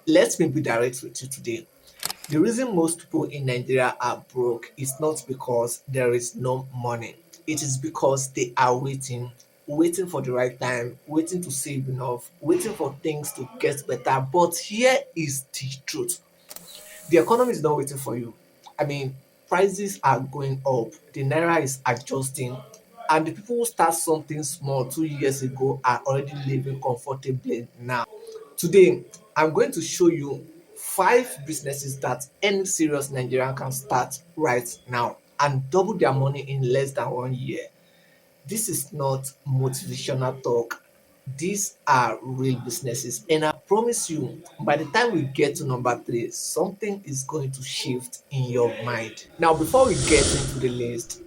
Let me be direct with you today. The reason most people in Nigeria are broke is not because there is no money. It is because they are waiting for the right time, waiting to save enough, waiting for things to get better. But here is the truth. The economy is not waiting for you. I mean, prices are going up, the naira is adjusting, and the people who start something small 2 years ago are already living comfortably now. Today, I'm going to show you 5 businesses that any serious Nigerian can start right now and double their money in less than 1 year. This is not motivational talk. These are real businesses. And I promise you, by the time we get to number 3, something is going to shift in your mind. Now, before we get into the list,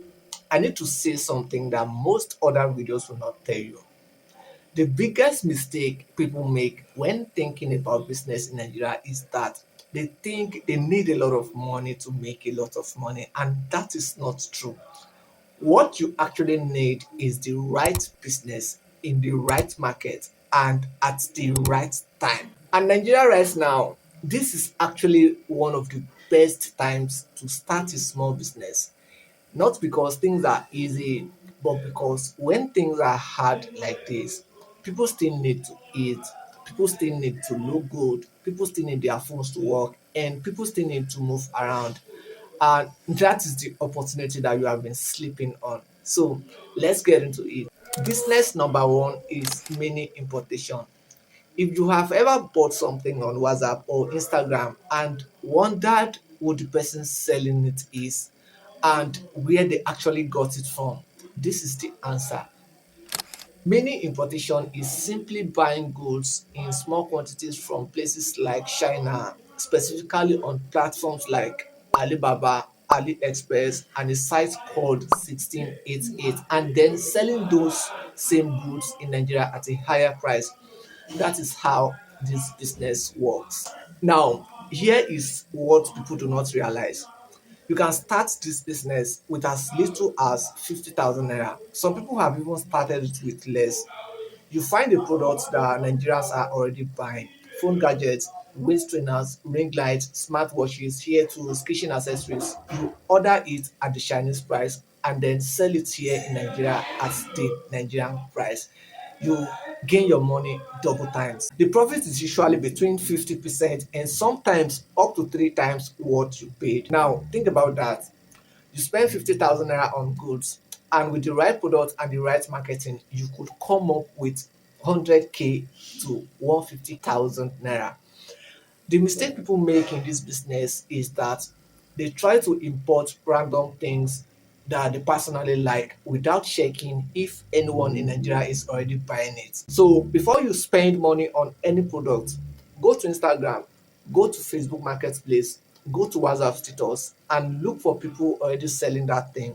I need to say something that most other videos will not tell you. The biggest mistake people make when thinking about business in Nigeria is that they think they need a lot of money to make a lot of money, and that is not true. What you actually need is the right business in the right market and at the right time. And Nigeria right now, this is actually one of the best times to start a small business. Not because things are easy, but because when things are hard like this, people still need to eat, people still need to look good, people still need their phones to work, and people still need to move around. And that is the opportunity that you have been sleeping on. So let's get into it. Business number 1 is mini importation. If you have ever bought something on WhatsApp or Instagram and wondered who the person selling it is and where they actually got it from, this is the answer. Mini importation is simply buying goods in small quantities from places like China, specifically on platforms like Alibaba, AliExpress, and a site called 1688, and then selling those same goods in Nigeria at a higher price. That is how this business works. Now, here is what people do not realize. You can start this business with as little as 50,000 naira. Some people have even started it with less. You find the products that Nigerians are already buying: phone gadgets, waist trainers, ring lights, smartwatches, hair tools, kitchen accessories. You order it at the Chinese price and then sell it here in Nigeria at the Nigerian price. You gain your money double times. The profit is usually between 50% and sometimes up to 3 times what you paid. Now, think about that. You spend 50,000 naira on goods, and with the right product and the right marketing, you could come up with 100k to 150,000 naira. The mistake people make in this business is that they try to import random things that they personally like without checking if anyone in Nigeria is already buying it. So before you spend money on any product, go to Instagram, go to Facebook Marketplace, go to WhatsApp status, and look for people already selling that thing.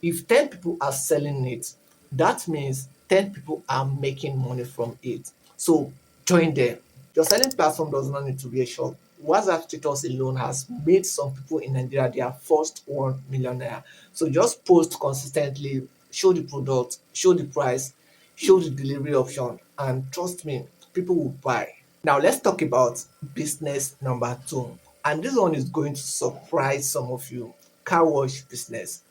If 10 people are selling it, that means 10 people are making money from it. So join them. Your selling platform does not need to be a shop. WhatsApp status alone has made some people in Nigeria their first 1 millionaire. So just post consistently, show the product, show the price, show the delivery option, and trust me, people will buy. Now let's talk about business number 2. And this one is going to surprise some of you. Car wash business.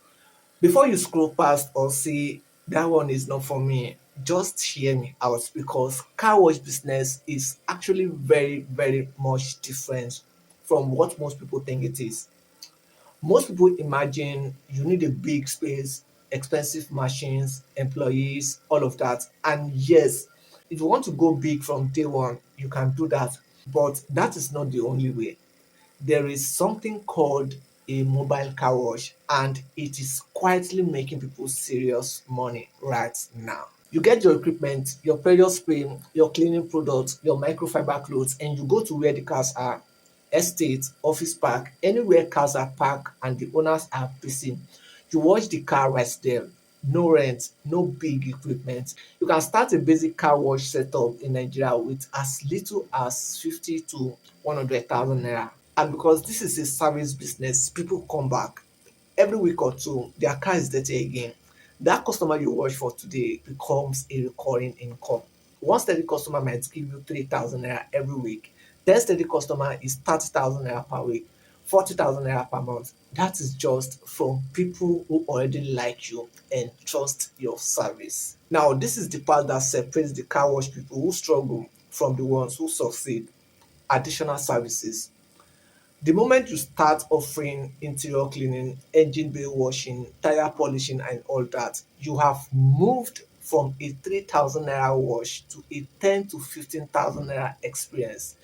Before you scroll past or say that one is not for me, just hear me out, because car wash business is actually very, very much different from what most people think it is. Most people imagine you need a big space, expensive machines, employees, all of that. And yes, if you want to go big from day one, you can do that. But that is not the only way. There is something called a mobile car wash, and it is quietly making people serious money right now. You get your equipment, your pressure spray, your cleaning products, your microfiber clothes, and you go to where the cars are: estate, office park, anywhere cars are parked and the owners are busy. You wash the car right there. No rent, no big equipment. You can start a basic car wash setup in Nigeria with as little as 50 to 100,000 naira. And because this is a service business, people come back every week or two. Their car is dirty again. That customer you wash for today becomes a recurring income. One steady customer might give you 3,000 naira every week. 10 steady customer is 30,000 naira per week, 40,000 naira per month. That is just from people who already like you and trust your service. Now, this is the part that separates the car wash people who struggle from the ones who succeed. Additional services. The moment you start offering interior cleaning, engine bay washing, tire polishing and all that, you have moved from a 3,000 naira wash to a 10 to 15,000 naira experience.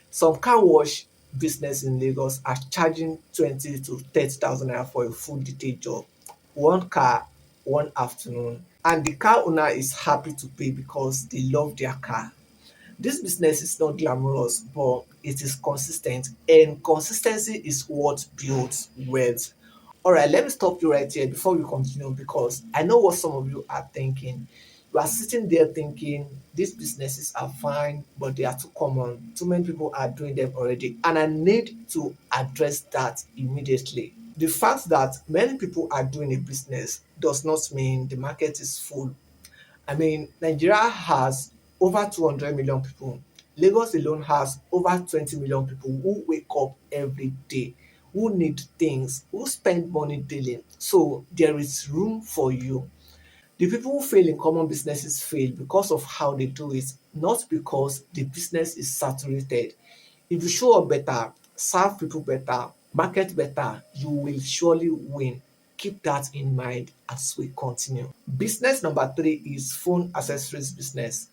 Some car wash business in Lagos are charging 20 to 30,000 naira for a full detail job. One car, one afternoon, and the car owner is happy to pay because they love their car. This business is not glamorous, but it is consistent, and consistency is what builds wealth. All right, let me stop you right here before we continue because I know what some of you are thinking. You are sitting there thinking these businesses are fine, but they are too common. Too many people are doing them already, and I need to address that immediately. The fact that many people are doing a business does not mean the market is full. I mean, Nigeria has over 200 million people. Lagos alone has over 20 million people who wake up every day, who need things, who spend money daily. So there is room for you. The people who fail in common businesses fail because of how they do it, not because the business is saturated. If you show up better, serve people better, market better, you will surely win. Keep that in mind as we continue. Business number three is phone accessories business.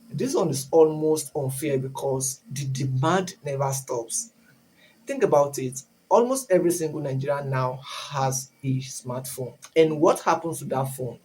This one is almost unfair because the demand never stops. Think about it. Almost every single Nigerian now has a smartphone. And what happens to that phone?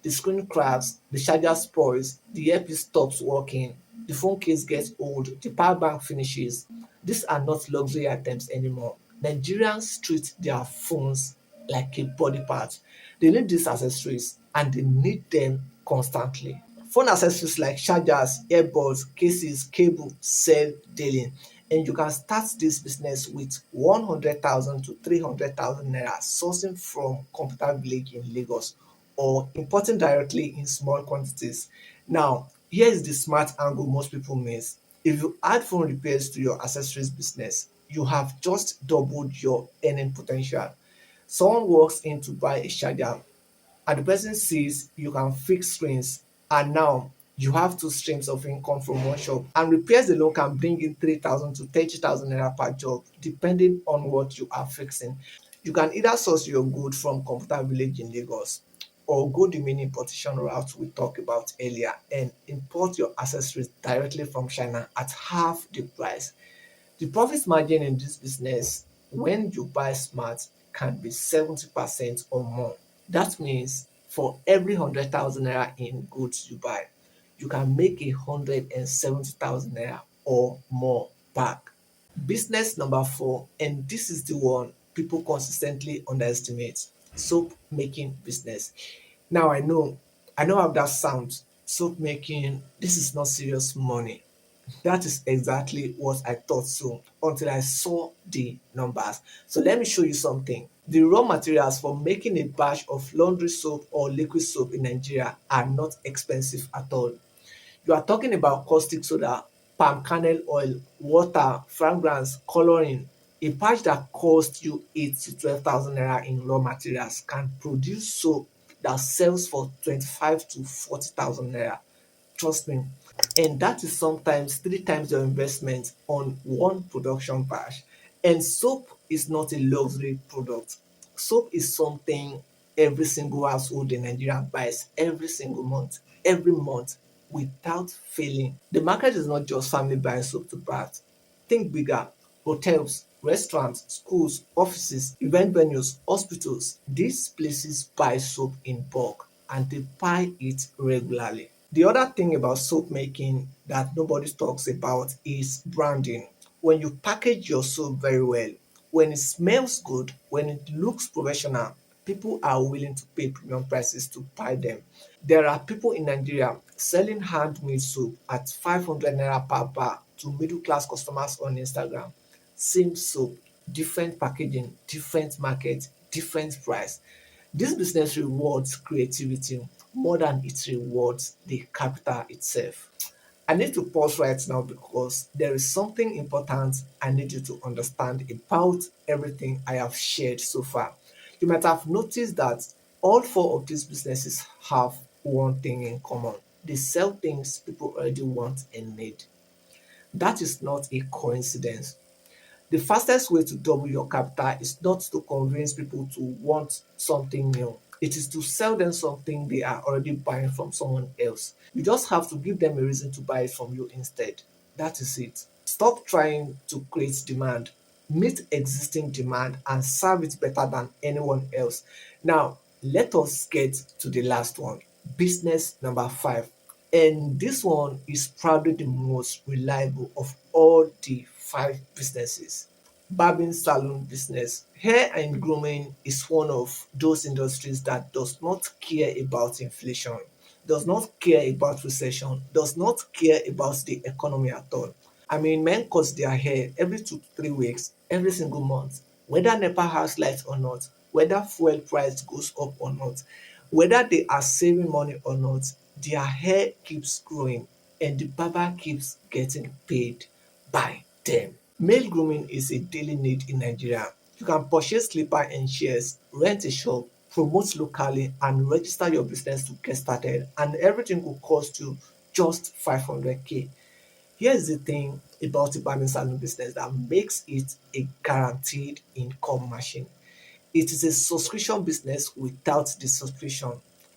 The screen cracks, the charger spoils, the earpiece stops working, the phone case gets old, the power bank finishes. These are not luxury items anymore. Nigerians treat their phones like a body part. They need these accessories and they need them constantly. Phone accessories like chargers, earbuds, cases, cable sell daily, and you can start this business with 100,000 to 300,000 naira sourcing from Computer Village in Lagos or importing directly in small quantities. Now, here is the smart angle most people miss. If you add phone repairs to your accessories business, you have just doubled your earning potential. Someone walks in to buy a charger and the person sees you can fix screens, and now you have two streams of income from one shop, and repairs alone can bring in 3,000 to 30,000 naira per job depending on what you are fixing. You can either source your good from Computer Village in Lagos or go the mini importation route we talked about earlier and import your accessories directly from China at half the price. The profit margin in this business when you buy smart can be 70% or more. That means for every 100,000 naira in goods you buy, you can make 170,000 naira or more back. Business number four, and this is the one people consistently underestimate: soap making business. Now I know how that sounds. Soap making, this is not serious money. That is exactly what I thought so until I saw the numbers. So let me show you something. The raw materials for making a batch of laundry soap or liquid soap in Nigeria are not expensive at all. You are talking about caustic soda, palm kernel oil, water, fragrance, coloring. A patch that costs you 8 to 12,000 naira in raw materials can produce soap that sells for 25 to 40,000 naira. Trust me. And that is sometimes three times your investment on one production batch. And soap is not a luxury product. Soap is something every single household in Nigeria buys every month without failing. The market is not just family buying soap to bath. Think bigger: hotels, restaurants, schools, offices, event venues, hospitals. These places buy soap in bulk and they buy it regularly. The other thing about soap making that nobody talks about is branding. When you package your soap very well, when it smells good, when it looks professional, people are willing to pay premium prices to buy them. There are people in Nigeria selling handmade soap at 500 naira per bar to middle class customers on Instagram. Same soap, different packaging, different market, different price. This business rewards creativity more than it rewards the capital itself. I need to pause right now because there is something important I need you to understand about everything I have shared so far. You might have noticed that all four of these businesses have one thing in common. They sell things people already want and need. That is not a coincidence. The fastest way to double your capital is not to convince people to want something new. It is to sell them something they are already buying from someone else. You just have to give them a reason to buy it from you instead. That is it. Stop trying to create demand. Meet existing demand and serve it better than anyone else. Now, let us get to the last one. Business number 5. And this one is probably the most reliable of all the 5 businesses. Barbing salon business. Hair and grooming is one of those industries that does not care about inflation, does not care about recession, does not care about the economy at all. I mean, men cut their hair every 2 to 3 weeks, every single month, whether NEPA has light or not, whether fuel price goes up or not, whether they are saving money or not, their hair keeps growing and the barber keeps getting paid by them. Male grooming is a daily need in Nigeria. You can purchase slipper and shears, rent a shop, promote locally and register your business to get started, and everything will cost you just 500k. Here's the thing about the barbing salon business that makes it a guaranteed income machine. It is a subscription business without the subscription.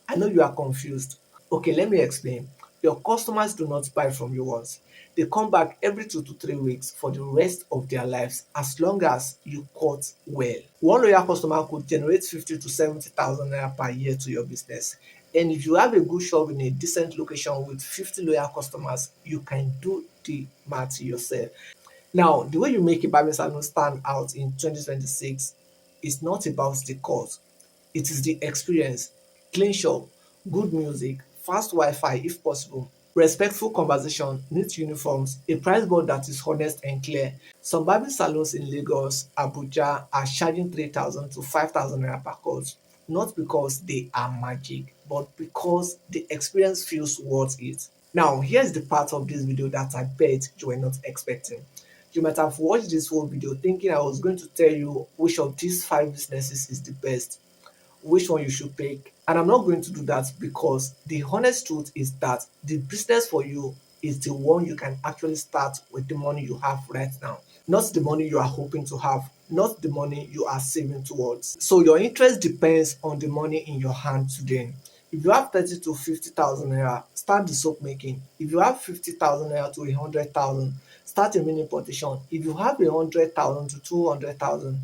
I know you are confused. Okay, let me explain. Your customers do not buy from you once. They come back every 2 to 3 weeks for the rest of their lives as long as you cut well. One loyal customer could generate 50 to 70,000 naira per year to your business. And if you have a good shop in a decent location with 50 loyal customers, you can do the math yourself. Now, the way you make a barbing salon stand out in 2026 is not about the cost. It is the experience. Clean shop, good music, fast Wi-Fi if possible, respectful conversation, neat uniforms, a price board that is honest and clear. Some barbing salons in Lagos, Abuja are charging 3,000 to 5,000 naira per cut, not because they are magic, but because the experience feels worth it. Now, here's the part of this video that I bet you were not expecting. You might have watched this whole video thinking I was going to tell you which of these 5 businesses is the best, which one you should pick. And I'm not going to do that because the honest truth is that the business for you is the one you can actually start with the money you have right now, not the money you are hoping to have, not the money you are saving towards. So your interest depends on the money in your hand today. If you have 30 to 50,000 naira, start the soap making. If you have 50,000 naira to 100,000, start a mini importation. If you have 100,000 to 200,000,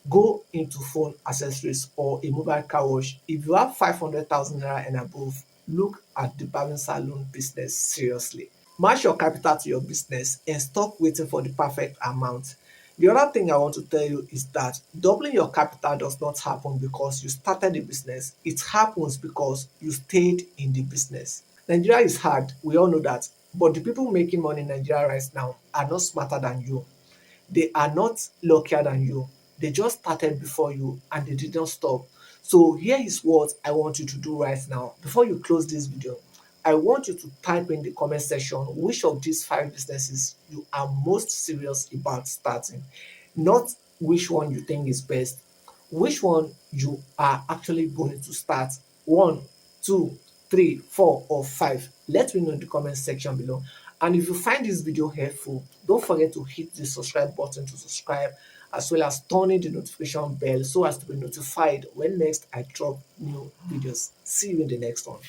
go into phone accessories or a mobile car wash. If you have 500,000 naira and above, look at the barbing salon business seriously. Match your capital to your business and stop waiting for the perfect amount. The other thing I want to tell you is that doubling your capital does not happen because you started the business. It happens because you stayed in the business. Nigeria is hard, we all know that, but the people making money in Nigeria right now are not smarter than you. They are not luckier than you. They just started before you and they did not stop. So here is what I want you to do right now. Before you close this video, I want you to type in the comment section which of these 5 businesses you are most serious about starting. Not which one you think is best, which one you are actually going to start. 1, 2, 3, 4, or 5. Let me know in the comment section below. And if you find this video helpful, don't forget to hit the subscribe button to subscribe, as well as turning the notification bell so as to be notified when next I drop new videos. See you in the next one.